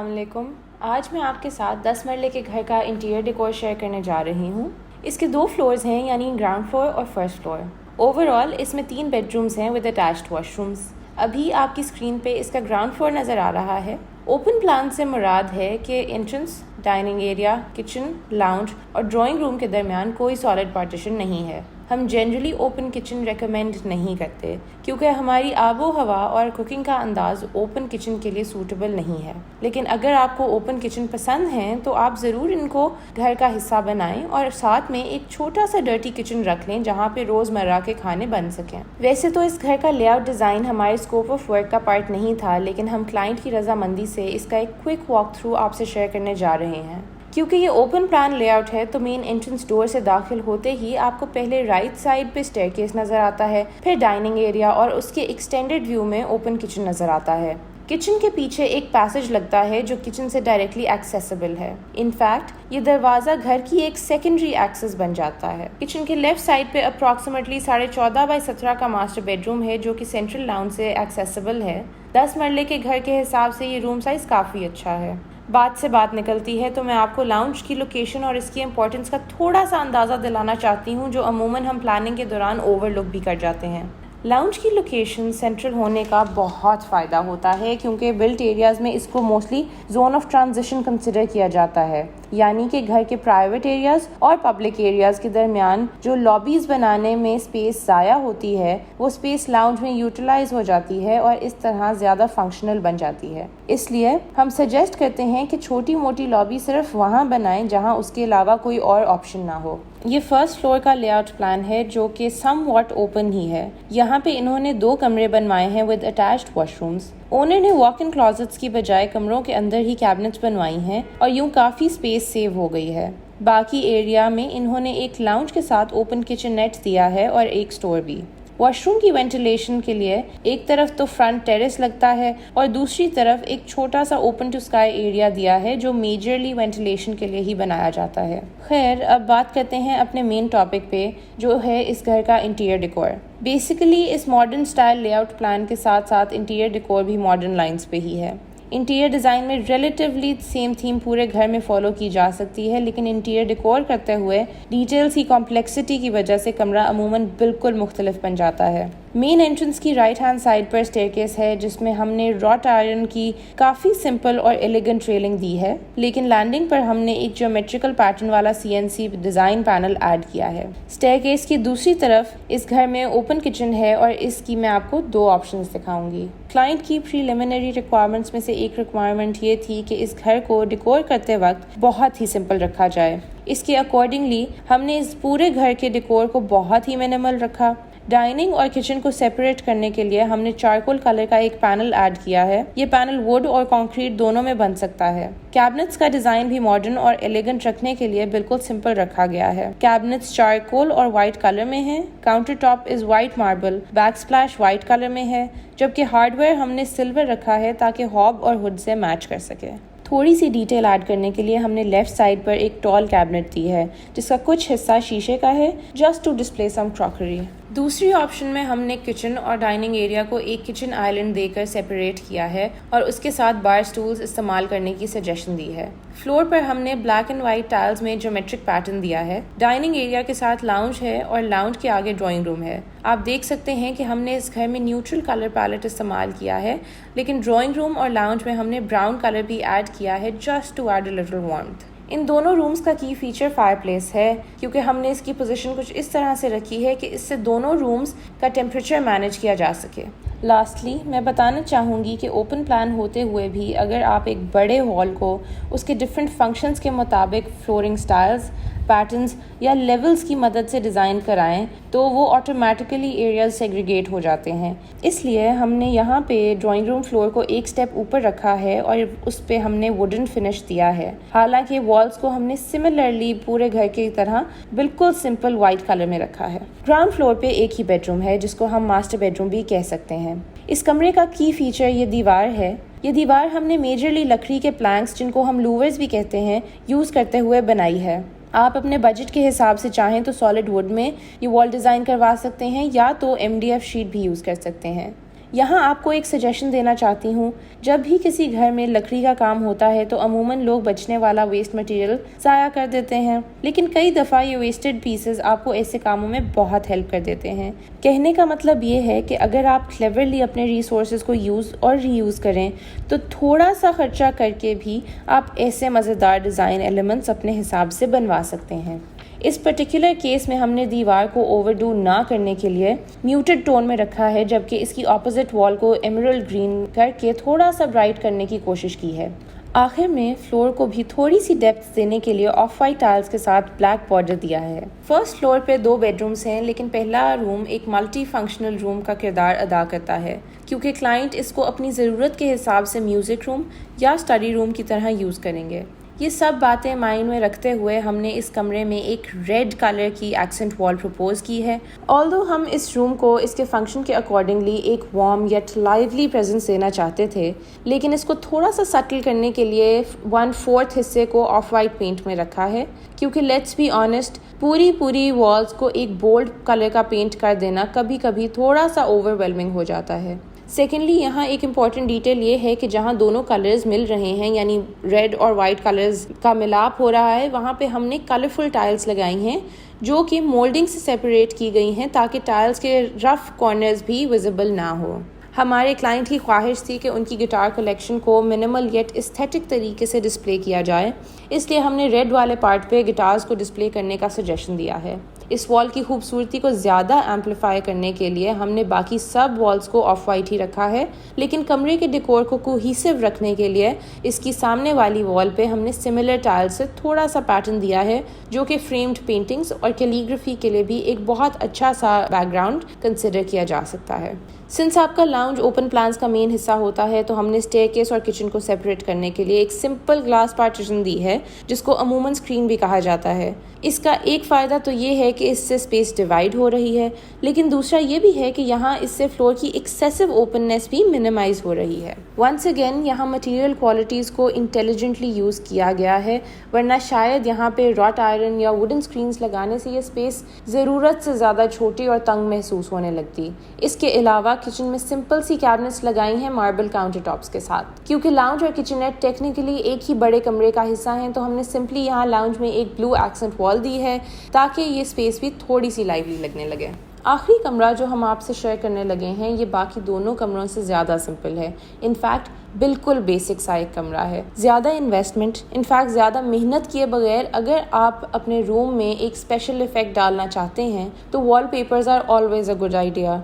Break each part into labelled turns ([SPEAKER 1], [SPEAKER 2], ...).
[SPEAKER 1] अस्सलाम वालेकुम। आज मैं आपके साथ 10 मरले के घर का इंटीरियर डेकोर शेयर करने जा रही हूँ। इसके 2 फ्लोर्स हैं, यानी ग्राउंड फ्लोर और फर्स्ट फ्लोर। ओवरऑल इसमें 3 बेडरूम्स हैं विद अटैच्ड वॉशरूम्स। अभी आपकी स्क्रीन पे इसका ग्राउंड फ्लोर नज़र आ रहा है। ओपन प्लान से मुराद है कि entrance, dining area, kitchen, lounge और ड्राइंग रूम के दरमियान कोई सॉलिड पार्टीशन नहीं है। हम जनरली ओपन किचन रेकमेंड नहीं करते क्योंकि हमारी आबो हवा और कुकिंग का अंदाज ओपन किचन के लिए सूटेबल नहीं है। लेकिन अगर आपको ओपन किचन पसंद है तो आप ज़रूर इनको घर का हिस्सा बनाएं और साथ में एक छोटा सा डर्टी किचन रख लें जहाँ पे रोज़मर्रा के खाने बन सकें। वैसे तो इस घर का लेआउट डिज़ाइन हमारे स्कोप ऑफ वर्क का पार्ट नहीं था, लेकिन हम क्लाइंट की रजामंदी से इसका एक क्विक वॉक थ्रू आपसे शेयर करने जा रहे हैं। क्योंकि ये ओपन प्लान लेआउट है तो मेन एंट्रेंस डोर से दाखिल होते ही आपको पहले राइट साइड पे स्टेयरकेस नज़र आता है, फिर डाइनिंग एरिया और उसके एक्सटेंडेड व्यू में ओपन किचन नज़र आता है। किचन के पीछे एक पैसेज लगता है जो किचन से डायरेक्टली एक्सेसिबल है। इनफैक्ट ये दरवाज़ा घर की एक सेकेंडरी एक्सेस बन जाता है। किचन के लेफ्ट साइड पे अप्रॉक्सीमेटली 14.5 बाई 17 का मास्टर बेडरूम है जो कि सेंट्रल लाउंज से एक्सेसिबल है। 10 मरले के घर के हिसाब से ये रूम साइज काफ़ी अच्छा है। बात से बात निकलती है तो मैं आपको लाउंज की लोकेशन और इसकी इम्पोर्टेंस का थोड़ा सा अंदाज़ा दिलाना चाहती हूँ, जो अमूमन हम प्लानिंग के दौरान ओवरलुक भी कर जाते हैं। लाउंज की लोकेशन सेंट्रल होने का बहुत फ़ायदा होता है क्योंकि बिल्ट एरियाज़ में इसको mostly zone of transition consider किया जाता है, यानी कि घर के प्राइवेट एरियाज़ और पब्लिक एरियाज़ के दरमियान जो लॉबीज़ बनाने में स्पेस ज़ाया होती है वो स्पेस लाउंज में यूटिलाइज हो जाती है और इस तरह ज़्यादा फंक्शनल बन जाती है। इसलिए हम सजेस्ट करते हैं कि छोटी मोटी लॉबी सिर्फ वहाँ बनाएं जहाँ उसके अलावा कोई और ऑप्शन ना हो। ये फर्स्ट फ्लोर का लेआउट प्लान है जो कि समवॉट ओपन ही है। यहाँ पे इन्होंने 2 कमरे बनवाए हैं विद अटैच्ड वॉशरूम्स। ओनर ने वॉक इन क्लॉजेट्स की बजाय कमरों के अंदर ही कैबिनेट्स बनवाई हैं और यूं काफ़ी स्पेस सेव हो गई है। बाकी एरिया में इन्होंने एक लाउंज के साथ ओपन किचन नेट दिया है और एक स्टोर भी। वॉशरूम की वेंटिलेशन के लिए एक तरफ तो फ्रंट टेरेस लगता है और दूसरी तरफ एक छोटा सा ओपन टू स्काई एरिया दिया है जो मेजरली वेंटिलेशन के लिए ही बनाया जाता है। खैर, अब बात करते हैं अपने मेन टॉपिक पे, जो है इस घर का इंटीरियर डेकोर। बेसिकली इस मॉडर्न स्टाइल लेआउट प्लान के साथ साथ इंटीरियर डेकोर भी मॉडर्न लाइंस पे ही है। इंटीरियर डिज़ाइन में रिलेटिवली सेम थीम पूरे घर में फॉलो की जा सकती है, लेकिन इंटीरियर डेकोर करते हुए डिटेल्स की कॉम्प्लेक्सिटी की वजह से कमरा अमूमन बिल्कुल मुख्तलिफ बन जाता है। मेन एंट्रेंस की राइट हैंड साइड पर स्टेयरकेस है जिसमें हमने रॉट आयरन की काफ़ी सिंपल और एलिगेंट रेलिंग दी है, लेकिन लैंडिंग पर हमने एक ज्योमेट्रिकल पैटर्न वाला CNC डिज़ाइन पैनल ऐड किया है। स्टेयरकेस की दूसरी तरफ इस घर में ओपन किचन है और इसकी मैं आपको 2 ऑप्शंस दिखाऊंगी। क्लाइंट की प्रीलिमिनरी रिक्वायरमेंट्स में से एक रिक्वायरमेंट ये थी कि इस घर को डेकोर करते वक्त बहुत ही सिंपल रखा जाए। इसके अकॉर्डिंगली हमने इस पूरे घर के डेकोर को बहुत ही मिनिमल रखा। डाइनिंग और किचन को सेपरेट करने के लिए हमने चारकोल कलर का एक पैनल ऐड किया है। ये पैनल वुड और कंक्रीट दोनों में बन सकता है। कैबिनेट्स का डिजाइन भी मॉडर्न और एलिगेंट रखने के लिए बिल्कुल सिंपल रखा गया है। कैबिनेट्स चारकोल और व्हाइट कलर में है। Counter top is white marble, back splash white colour में है, जबकि हार्डवेयर हमने सिल्वर रखा है ताकि हॉब और हुड से मैच कर सके। थोड़ी सी डिटेल ऐड करने के लिए हमने लेफ्ट साइड पर एक टॉल कैबिनेट दी है जिसका कुछ हिस्सा शीशे का है, just to display some crockery. दूसरी ऑप्शन में हमने किचन और डाइनिंग एरिया को एक किचन आइलैंड देकर सेपरेट किया है और उसके साथ बार स्टूल्स इस्तेमाल करने की सजेशन दी है। फ्लोर पर हमने ब्लैक एंड व्हाइट टाइल्स में ज्योमेट्रिक पैटर्न दिया है। डाइनिंग एरिया के साथ लाउंज है और लाउंज के आगे ड्राइंग रूम है। आप देख सकते हैं कि हमने इस घर में न्यूट्रल कलर पैलेट इस्तेमाल किया है, लेकिन ड्राइंग रूम और लाउंज में हमने ब्राउन कलर भी ऐड किया है, just to add a little warmth. इन दोनों रूम्स का की फीचर फायरप्लेस है क्योंकि हमने इसकी पोजीशन कुछ इस तरह से रखी है कि इससे दोनों रूम्स का टेम्परेचर मैनेज किया जा सके। लास्टली मैं बताना चाहूँगी कि ओपन प्लान होते हुए भी अगर आप एक बड़े हॉल को उसके डिफरेंट फंक्शंस के मुताबिक फ्लोरिंग स्टाइल्स, पैटर्न्स या लेवल्स की मदद से डिज़ाइन कराएं तो वो ऑटोमेटिकली एरियाज सेग्रीगेट हो जाते हैं। इसलिए हमने यहाँ पे ड्राइंग रूम फ्लोर को एक स्टेप ऊपर रखा है और उस पे हमने वुडन फिनिश दिया है। हालांकि वॉल्स को हमने सिमिलरली पूरे घर की तरह बिल्कुल सिंपल वाइट कलर में रखा है। ग्राउंड फ्लोर पे एक ही बेडरूम है जिसको हम मास्टर बेडरूम भी कह सकते हैं। इस कमरे का की फीचर ये दीवार है। ये दीवार हमने मेजरली लकड़ी के प्लैंक्स, जिनको हम लूवर्स भी कहते हैं, यूज़ करते हुए बनाई है। आप अपने बजट के हिसाब से चाहें तो सॉलिड वुड में ये वॉल डिज़ाइन करवा सकते हैं या तो MDF शीट भी यूज़ कर सकते हैं। यहाँ आपको एक सजेशन देना चाहती हूँ, जब भी किसी घर में लकड़ी का काम होता है तो अमूमन लोग बचने वाला वेस्ट मटेरियल ज़ाया कर देते हैं, लेकिन कई दफ़ा ये वेस्टेड पीसेस आपको ऐसे कामों में बहुत हेल्प कर देते हैं। कहने का मतलब ये है कि अगर आप क्लेवरली अपने रिसोर्सेज को यूज़ और रीयूज़ करें तो थोड़ा सा खर्चा करके भी आप ऐसे मज़ेदार डिज़ाइन एलिमेंट्स अपने हिसाब से बनवा सकते हैं। इस पर्टिकुलर केस में हमने दीवार को ओवरडू ना करने के लिए म्यूटेड टोन में रखा है, जबकि इसकी ऑपोजिट वॉल को एमरल्ड ग्रीन करके थोड़ा सा ब्राइट करने की कोशिश की है। आखिर में फ्लोर को भी थोड़ी सी डेप्थ देने के लिए ऑफ वाइट टाइल्स के साथ ब्लैक बॉर्डर दिया है। फर्स्ट फ्लोर पे 2 बेडरूम्स हैं, लेकिन पहला रूम एक मल्टी फंक्शनल रूम का किरदार अदा करता है, क्योंकि क्लाइंट इसको अपनी ज़रूरत के हिसाब से म्यूज़िक रूम या स्टडी रूम की तरह यूज़ करेंगे। ये सब बातें माइंड में रखते हुए हमने इस कमरे में एक रेड कलर की एक्सेंट वॉल प्रपोज की है। ऑल्दो हम इस रूम को इसके फंक्शन के अकॉर्डिंगली एक वार्म येट लाइवली प्रेजेंस देना चाहते थे, लेकिन इसको थोड़ा सा सटल करने के लिए 1/4 हिस्से को ऑफ वाइट पेंट में रखा है, क्योंकि लेट्स बी ऑनेस्ट, पूरी वॉल्स को एक बोल्ड कलर का पेंट कर देना कभी कभी थोड़ा सा ओवरवेलमिंग हो जाता है। सेकेंडली, यहाँ एक इम्पॉर्टेंट डिटेल ये है कि जहाँ दोनों कलर्स मिल रहे हैं, यानी रेड और वाइट कलर्स का मिलाप हो रहा है, वहाँ पे हमने कलरफुल टाइल्स लगाई हैं जो कि मोल्डिंग से सेपरेट की गई हैं ताकि टाइल्स के रफ कॉर्नर्स भी विजिबल ना हो। हमारे क्लाइंट की ख्वाहिश थी कि उनकी गिटार कलेक्शन को मिनिमल येट एस्थेटिक तरीके से डिस्प्ले किया जाए, इसलिए हमने रेड वाले पार्ट पे गिटार्स को डिस्प्ले करने का सजेशन दिया है। इस वॉल की खूबसूरती को ज़्यादा एम्पलीफाई करने के लिए हमने बाकी सब वॉल्स को ऑफ वाइट ही रखा है, लेकिन कमरे के डेकोर को कोहेसिव रखने के लिए इसकी सामने वाली वॉल पे हमने सिमिलर टाइल्स से थोड़ा सा पैटर्न दिया है, जो कि फ्रेम्ड पेंटिंग्स और कैलीग्राफी के लिए भी एक बहुत अच्छा सा बैकग्राउंड कंसिडर किया जा सकता है। सिंस आपका लाउंज ओपन प्लान्स का मेन हिस्सा होता है, तो हमने स्टेयरकेस और किचन को सेपरेट करने के लिए एक सिंपल ग्लास पार्टीशन दी है, जिसको अमूमन स्क्रीन भी कहा जाता है। इसका एक फ़ायदा तो ये है कि इससे स्पेस डिवाइड हो रही है, लेकिन दूसरा ये भी है कि यहाँ इससे फ्लोर की एक्सेसिव ओपननेस भी मिनिमाइज हो रही है। वंस अगेन, यहाँ मटेरियल क्वालिटीज़ को इंटेलिजेंटली यूज़ किया गया है, वरना शायद यहाँ पे रॉट आयरन या वुडन स्क्रीन्स लगाने से ये स्पेस ज़रूरत से ज़्यादा छोटी और तंग महसूस होने लगती। इसके अलावा किचन में सिंपल सी कैबिनेट्स लगाई हैं मार्बल काउंटर टॉप्स के साथ। क्योंकि लाउंज और किचननेट टेक्निकली एक ही बड़े कमरे का हिस्सा हैं, तो हमने सिंपली यहाँ लाउंज में एक ब्लू एक्सेंट वॉल दी है ताकि ये स्पेस भी थोड़ी सी लाइवली लगने लगे। आखिरी कमरा जो हम आपसे शेयर करने लगे हैं, ये बाकी दोनों कमरों से ज़्यादा सिंपल है। इनफैक्ट बिल्कुल बेसिक सा एक कमरा है। ज़्यादा इन्वेस्टमेंट, इनफैक्ट ज़्यादा मेहनत किए बगैर अगर आप अपने रूम में एक स्पेशल इफेक्ट डालना चाहते हैं तो wallpapers are always a good idea.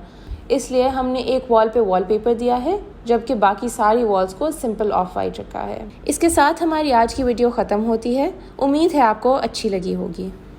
[SPEAKER 1] इसलिए हमने एक वॉल पे वॉलपेपर दिया है, जबकि बाकी सारी वॉल्स को सिंपल ऑफ वाइट रखा है। इसके साथ हमारी आज की वीडियो ख़त्म होती है। उम्मीद है आपको अच्छी लगी होगी।